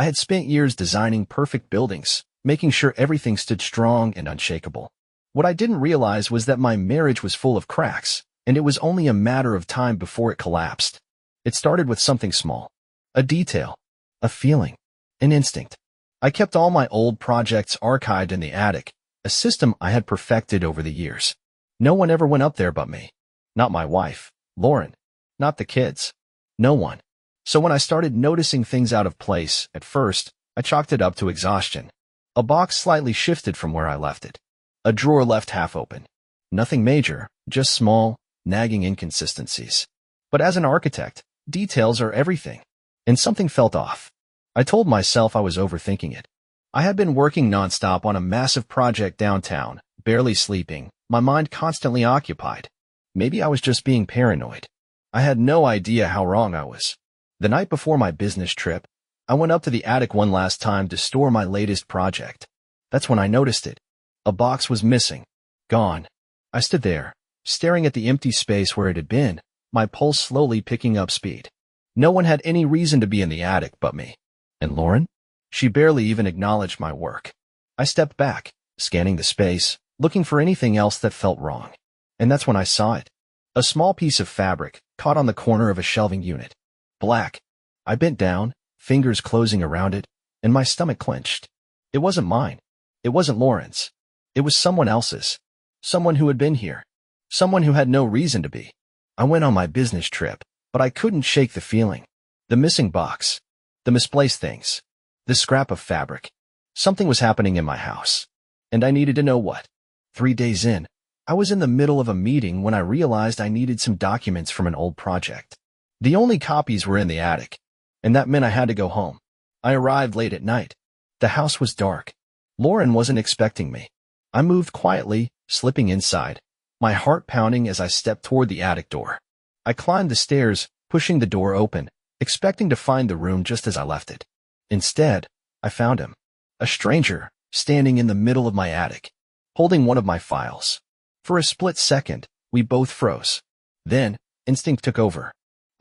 I had spent years designing perfect buildings, making sure everything stood strong and unshakable. What I didn't realize was that my marriage was full of cracks, and it was only a matter of time before it collapsed. It started with something small. A detail. A feeling. An instinct. I kept all my old projects archived in the attic, a system I had perfected over the years. No one ever went up there but me. Not my wife, Lauren. Not the kids. No one. So when I started noticing things out of place, at first, I chalked it up to exhaustion. A box slightly shifted from where I left it. A drawer left half open. Nothing major, just small, nagging inconsistencies. But as an architect, details are everything. And something felt off. I told myself I was overthinking it. I had been working nonstop on a massive project downtown, barely sleeping, my mind constantly occupied. Maybe I was just being paranoid. I had no idea how wrong I was. The night before my business trip, I went up to the attic one last time to store my latest project. That's when I noticed it. A box was missing. Gone. I stood there, staring at the empty space where it had been, my pulse slowly picking up speed. No one had any reason to be in the attic but me. And Lauren? She barely even acknowledged my work. I stepped back, scanning the space, looking for anything else that felt wrong. And that's when I saw it. A small piece of fabric, caught on the corner of a shelving unit. Black. I bent down, fingers closing around it, and my stomach clenched. It wasn't mine. It wasn't Lauren's. It was someone else's. Someone who had been here. Someone who had no reason to be. I went on my business trip, but I couldn't shake the feeling. The missing box. The misplaced things. The scrap of fabric. Something was happening in my house. And I needed to know what. 3 days in, I was in the middle of a meeting when I realized I needed some documents from an old project. The only copies were in the attic, and that meant I had to go home. I arrived late at night. The house was dark. Lauren wasn't expecting me. I moved quietly, slipping inside, my heart pounding as I stepped toward the attic door. I climbed the stairs, pushing the door open, expecting to find the room just as I left it. Instead, I found him. A stranger, standing in the middle of my attic, holding one of my files. For a split second, we both froze. Then, instinct took over.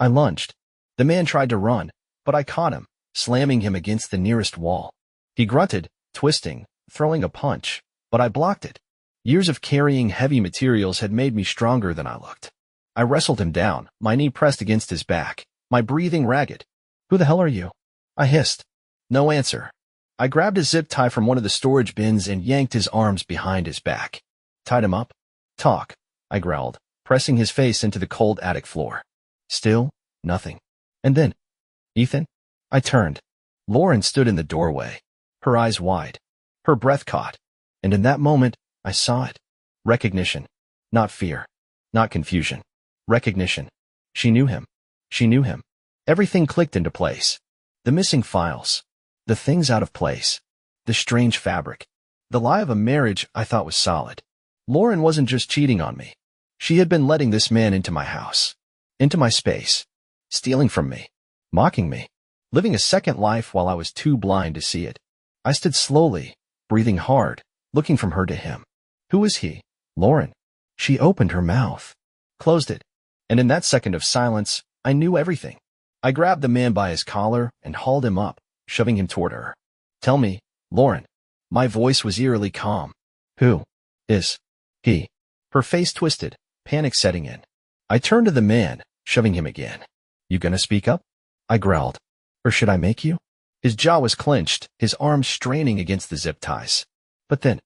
I lunged. The man tried to run, but I caught him, slamming him against the nearest wall. He grunted, twisting, throwing a punch, but I blocked it. Years of carrying heavy materials had made me stronger than I looked. I wrestled him down, my knee pressed against his back, my breathing ragged. "Who the hell are you?" I hissed. No answer. I grabbed a zip tie from one of the storage bins and yanked his arms behind his back. Tied him up. "Talk," I growled, pressing his face into the cold attic floor. Still, nothing. And then, "Ethan?" I turned. Lauren stood in the doorway, her eyes wide, her breath caught, and in that moment, I saw it. Recognition. Not fear. Not confusion. Recognition. She knew him. She knew him. Everything clicked into place. The missing files. The things out of place. The strange fabric. The lie of a marriage I thought was solid. Lauren wasn't just cheating on me. She had been letting this man into my house. Into my space. Stealing from me. Mocking me. Living a second life while I was too blind to see it. I stood slowly, breathing hard, looking from her to him. Who was he? Lauren. She opened her mouth. Closed it. And in that second of silence, I knew everything. I grabbed the man by his collar and hauled him up, shoving him toward her. "Tell me, Lauren." My voice was eerily calm. "Who is he?" Her face twisted, panic setting in. I turned to the man, shoving him again. "You gonna speak up?" I growled. "Or should I make you?" His jaw was clenched, his arms straining against the zip ties. But then,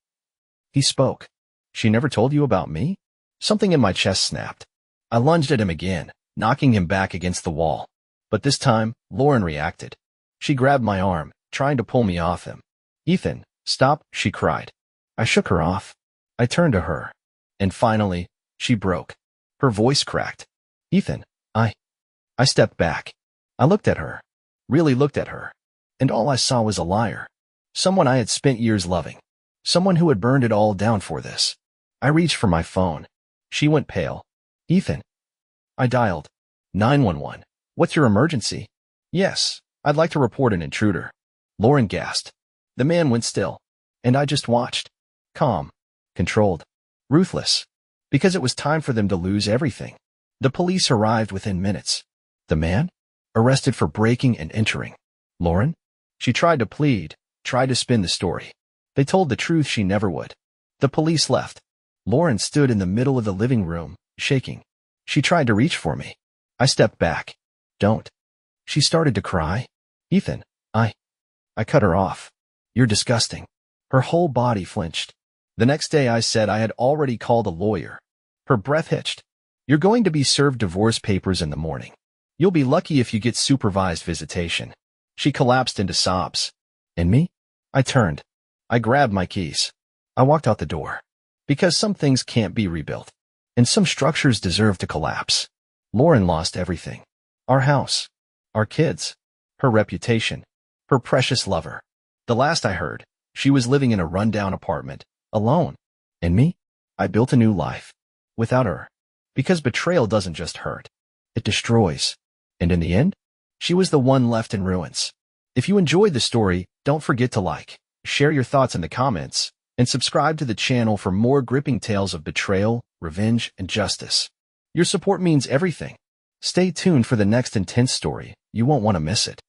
he spoke. "She never told you about me?" Something in my chest snapped. I lunged at him again, knocking him back against the wall. But this time, Lauren reacted. She grabbed my arm, trying to pull me off him. "Ethan, stop," she cried. I shook her off. I turned to her. And finally, she broke. Her voice cracked. "Ethan, I stepped back. I looked at her. Really looked at her. And all I saw was a liar. Someone I had spent years loving. Someone who had burned it all down for this. I reached for my phone. She went pale. "Ethan." I dialed. 911. "What's your emergency?" "Yes, I'd like to report an intruder." Lauren gasped. The man went still. And I just watched. Calm. Controlled. Ruthless. Because it was time for them to lose everything. The police arrived within minutes. The man? Arrested for breaking and entering. Lauren? She tried to plead, tried to spin the story. They told the truth she never would. The police left. Lauren stood in the middle of the living room, shaking. She tried to reach for me. I stepped back. Don't. She started to cry. Ethan, I cut her off. You're disgusting. Her whole body flinched. The next day I said I had already called a lawyer. Her breath hitched. You're going to be served divorce papers in the morning. You'll be lucky if you get supervised visitation. She collapsed into sobs. And me? I turned. I grabbed my keys. I walked out the door. Because some things can't be rebuilt. And some structures deserve to collapse. Lauren lost everything. Our house. Our kids. Her reputation. Her precious lover. The last I heard, she was living in a rundown apartment, alone. And me? I built a new life. Without her. Because betrayal doesn't just hurt. It destroys. And in the end, she was the one left in ruins. If you enjoyed the story, don't forget to like, share your thoughts in the comments, and subscribe to the channel for more gripping tales of betrayal, revenge, and justice. Your support means everything. Stay tuned for the next intense story. You won't want to miss it.